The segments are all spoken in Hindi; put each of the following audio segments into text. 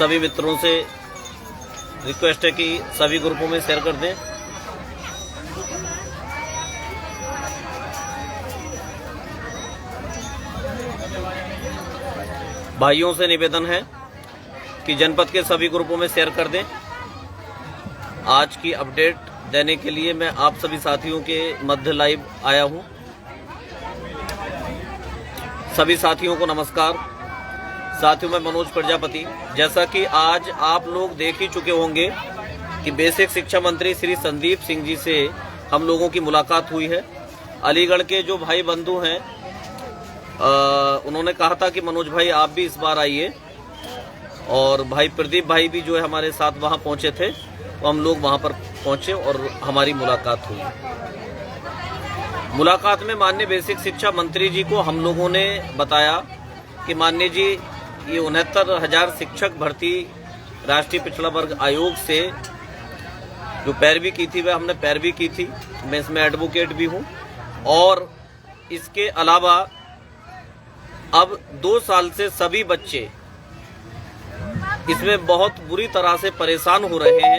सभी मित्रों से रिक्वेस्ट है कि सभी ग्रुपों में शेयर कर दें। भाइयों से निवेदन है कि जनपद के सभी ग्रुपों में शेयर कर दें। आज की अपडेट देने के लिए मैं आप सभी साथियों के मध्य लाइव आया हूं। सभी साथियों को नमस्कार। साथियों, मैं मनोज प्रजापति। जैसा कि आज आप लोग देख ही चुके होंगे कि बेसिक शिक्षा मंत्री श्री संदीप सिंह जी से हम लोगों की मुलाकात हुई है। अलीगढ़ के जो भाई बंधु हैं उन्होंने कहा था कि मनोज भाई आप भी इस बार आइए, और भाई प्रदीप भाई भी जो है हमारे साथ वहां पहुंचे थे, तो हम लोग वहां पर पहुंचे और हमारी मुलाकात हुई। मुलाकात में माननीय बेसिक शिक्षा मंत्री जी को हम लोगों ने बताया कि माननीय जी, ये 69,000 शिक्षक भर्ती राष्ट्रीय पिछड़ा वर्ग आयोग से जो पैरवी की थी वह हमने पैरवी की थी। मैं इसमें एडवोकेट भी हूं, और इसके अलावा अब 2 साल से सभी बच्चे इसमें बहुत बुरी तरह से परेशान हो रहे हैं,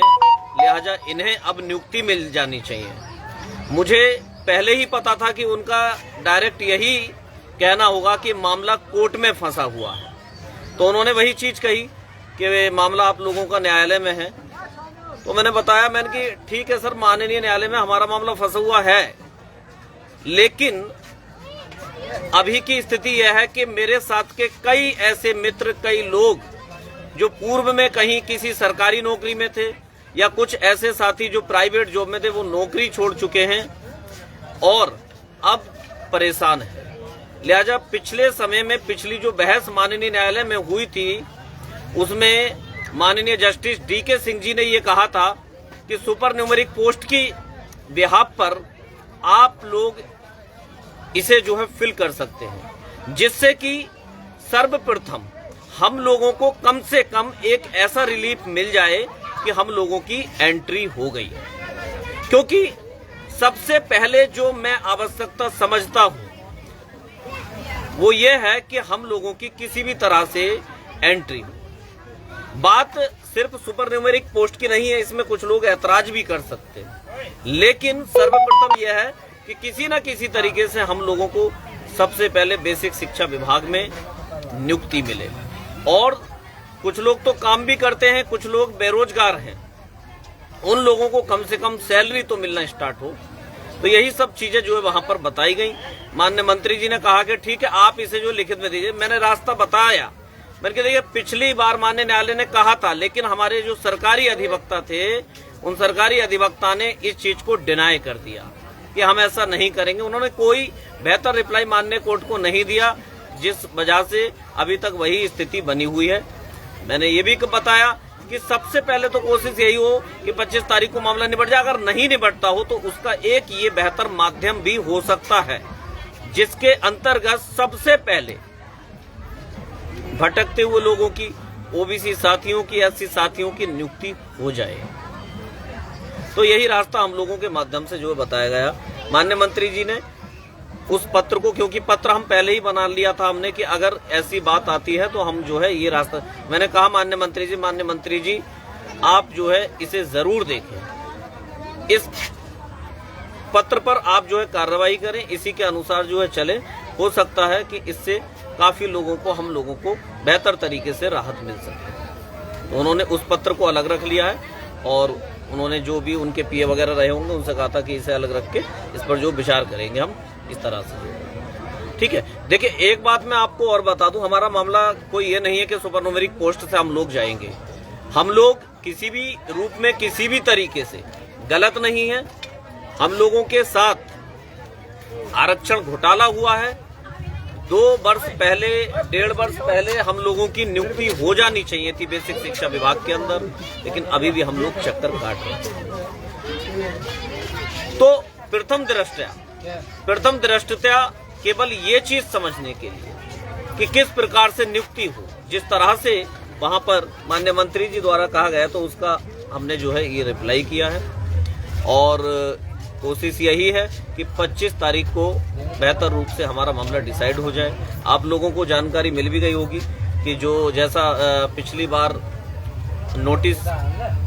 लिहाजा इन्हें अब नियुक्ति मिल जानी चाहिए। मुझे पहले ही पता था कि उनका डायरेक्ट यही कहना होगा कि मामला कोर्ट में फंसा हुआ है, तो उन्होंने वही चीज कही कि मामला आप लोगों का न्यायालय में है। तो मैंने बताया, मैंने कि ठीक है सर, माननीय न्यायालय में हमारा मामला फंसा हुआ है, लेकिन अभी की स्थिति यह है कि मेरे साथ के कई ऐसे मित्र, कई लोग जो पूर्व में कहीं किसी सरकारी नौकरी में थे, या कुछ ऐसे साथी जो प्राइवेट जॉब में थे, वो नौकरी छोड़ चुके हैं और अब परेशान है। लिहाजा पिछले समय में पिछली जो बहस माननीय न्यायालय में हुई थी, उसमें माननीय जस्टिस DK सिंह जी ने ये कहा था कि सुपर न्यूमेरिक पोस्ट की बिहाफ पर आप लोग इसे जो है फिल कर सकते हैं, जिससे कि सर्वप्रथम हम लोगों को कम से कम एक ऐसा रिलीफ मिल जाए कि हम लोगों की एंट्री हो गई। क्योंकि सबसे पहले जो मैं आवश्यकता समझता हूं वो ये है कि हम लोगों की किसी भी तरह से एंट्री हो। बात सिर्फ सुपर न्यूमेरिक पोस्ट की नहीं है, इसमें कुछ लोग ऐतराज भी कर सकते हैं, लेकिन सर्वप्रथम यह है कि किसी न किसी तरीके से हम लोगों को सबसे पहले बेसिक शिक्षा विभाग में नियुक्ति मिले। और कुछ लोग तो काम भी करते हैं, कुछ लोग बेरोजगार हैं, उन लोगों को कम से कम सैलरी तो मिलना स्टार्ट हो। तो यही सब चीजें जो है वहां पर बताई गई। माननीय मंत्री जी ने कहा कि ठीक है, आप इसे जो लिखित में दीजिए। मैंने रास्ता बताया, मैंने कहा देखिए पिछली बार माननीय न्यायालय ने कहा था, लेकिन हमारे जो सरकारी अधिवक्ता थे, उन सरकारी अधिवक्ता ने इस चीज को डिनाई कर दिया कि हम ऐसा नहीं करेंगे। उन्होंने कोई बेहतर रिप्लाई माननीय कोर्ट को नहीं दिया, जिस वजह से अभी तक वही स्थिति बनी हुई है। मैंने ये भी बताया कि सबसे पहले तो कोशिश यही हो कि 25 तारीख को मामला निपट जाए। अगर नहीं निपटता हो तो उसका एक ये बेहतर माध्यम भी हो सकता है, जिसके अंतर्गत सबसे पहले भटकते हुए लोगों की, OBC साथियों की, SC साथियों की नियुक्ति हो जाए। तो यही रास्ता हम लोगों के माध्यम से जो है बताया गया। माननीय मंत्री जी ने उस पत्र को, क्योंकि पत्र हम पहले ही बना लिया था हमने कि अगर ऐसी बात आती है तो हम जो है ये रास्ता, मैंने कहा माननीय मंत्री जी आप जो है इसे जरूर देखें, इस पत्र पर आप जो है कार्रवाई करें, इसी के अनुसार जो है चले। हो सकता है कि इससे काफी लोगों को, हम लोगों को बेहतर तरीके से राहत मिल सके। तो उन्होंने उस पत्र को अलग रख लिया है, और उन्होंने जो भी उनके PA वगैरह रहे होंगे उनसे कहा था कि इसे अलग रख के इस पर जो विचार करेंगे हम इस तरह से। ठीक है, देखिए एक बात मैं आपको और बता दूं, हमारा मामला कोई ये नहीं है कि सुपर न्यूमेरिक पोस्ट से हम लोग जाएंगे। हम लोग किसी भी रूप में, किसी भी तरीके से गलत नहीं है। हम लोगों के साथ आरक्षण घोटाला हुआ है। 2 वर्ष पहले, 1.5 वर्ष पहले हम लोगों की नियुक्ति हो जानी चाहिए थी बेसिक शिक्षा विभाग के अंदर, लेकिन अभी भी हम लोग चक्कर काट रहे हैं। तो प्रथम दृष्टया केवल ये चीज समझने के लिए कि किस प्रकार से नियुक्ति हो, जिस तरह से वहां पर माननीय मंत्री जी द्वारा कहा गया, तो उसका हमने जो है ये रिप्लाई किया है। और कोशिश यही है कि 25 तारीख को बेहतर रूप से हमारा मामला डिसाइड हो जाए। आप लोगों को जानकारी मिल भी गई होगी कि जो जैसा पिछली बार नोटिस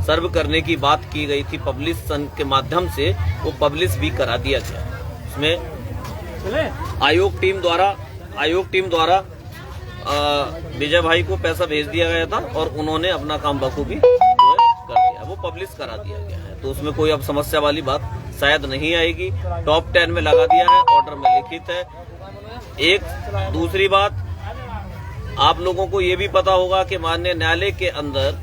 सर्व करने की बात की गई थी पब्लिश के माध्यम से, वो पब्लिश भी करा दिया गया। उसमें आयोग टीम द्वारा विजय भाई को पैसा भेज दिया गया था और उन्होंने अपना काम बखूबी जो है कर दिया, वो पब्लिश करा दिया गया है। तो उसमें कोई अब समस्या वाली बात शायद नहीं आएगी। टॉप 10 में लगा दिया है, ऑर्डर में लिखित है। एक दूसरी बात, आप लोगों को ये भी पता होगा कि माननीय न्यायालय के अंदर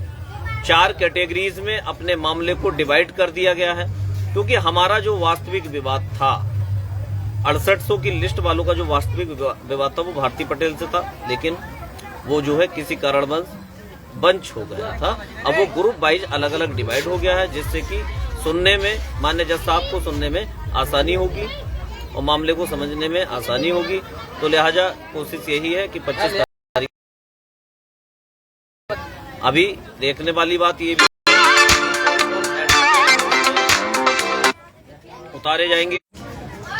4 कैटेगरीज में अपने मामले को डिवाइड कर दिया गया है, क्योंकि हमारा जो वास्तविक विवाद था 6800 की लिस्ट वालों का जो वास्तविक विवाद था वो भारती पटेल से था, लेकिन वो जो है किसी कारणवश बंच हो गया था। अब वो ग्रुप वाइज अलग अलग डिवाइड हो गया है, जिससे कि सुनने में माननीय जज साहब को सुनने में आसानी होगी और मामले को समझने में आसानी होगी। तो लिहाजा कोशिश यही है कि 25 तारीख अभी देखने वाली बात ये भी उतारे जाएंगे,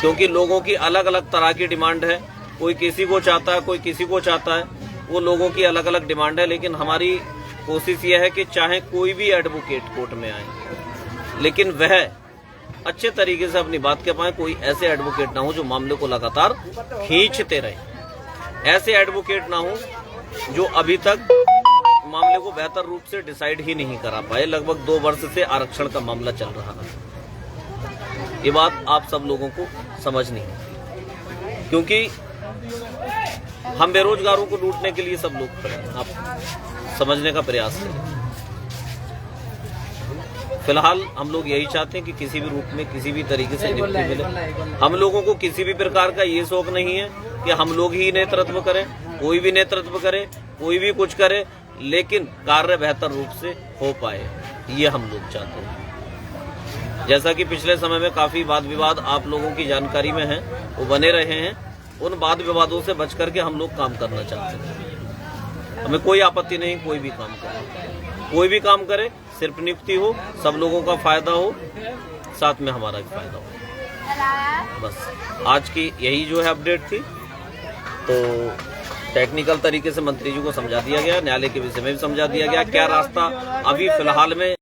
क्योंकि लोगों की अलग अलग तरह की डिमांड है। कोई किसी को चाहता है, कोई किसी को चाहता है, वो लोगों की अलग अलग डिमांड है। लेकिन हमारी कोशिश ये है कि चाहे कोई भी एडवोकेट कोर्ट में आए, लेकिन वह अच्छे तरीके से अपनी बात कह पाए। कोई ऐसे एडवोकेट ना हो जो मामले को लगातार खींचते रहे। ऐसे एडवोकेट ना हो जो अभी तक मामले को बेहतर रूप से डिसाइड ही नहीं करा पाए। लगभग 2 वर्ष से आरक्षण का मामला चल रहा है। ये बात आप सब लोगों को समझनी है, क्योंकि हम बेरोजगारों को लूटने के लिए सब लोग खड़े हैं। आप समझने का प्रयास करें। फिलहाल हम लोग यही चाहते हैं कि किसी भी रूप में, किसी भी तरीके से नियुक्ति मिले। हम लोगों को किसी भी प्रकार का ये शौक नहीं है कि हम लोग ही नेतृत्व करें, कोई भी नेतृत्व करे, कोई भी कुछ करे, लेकिन कार्य बेहतर रूप से हो पाए, ये हम लोग चाहते हैं। जैसा कि पिछले समय में काफी वाद विवाद आप लोगों की जानकारी में है, वो बने रहे हैं। उन वाद विवादों से बच करके हम लोग काम करना चाहते हैं। हमें कोई आपत्ति नहीं, कोई भी काम करे, कोई भी काम करे, सिर्फ नियुक्ति हो, सब लोगों का फायदा हो, साथ में हमारा भी फायदा हो। बस आज की यही जो है अपडेट थी। तो टेक्निकल तरीके से मंत्री जी को समझा दिया गया, न्यायालय के विषय में भी समझा दिया गया क्या रास्ता अभी फिलहाल में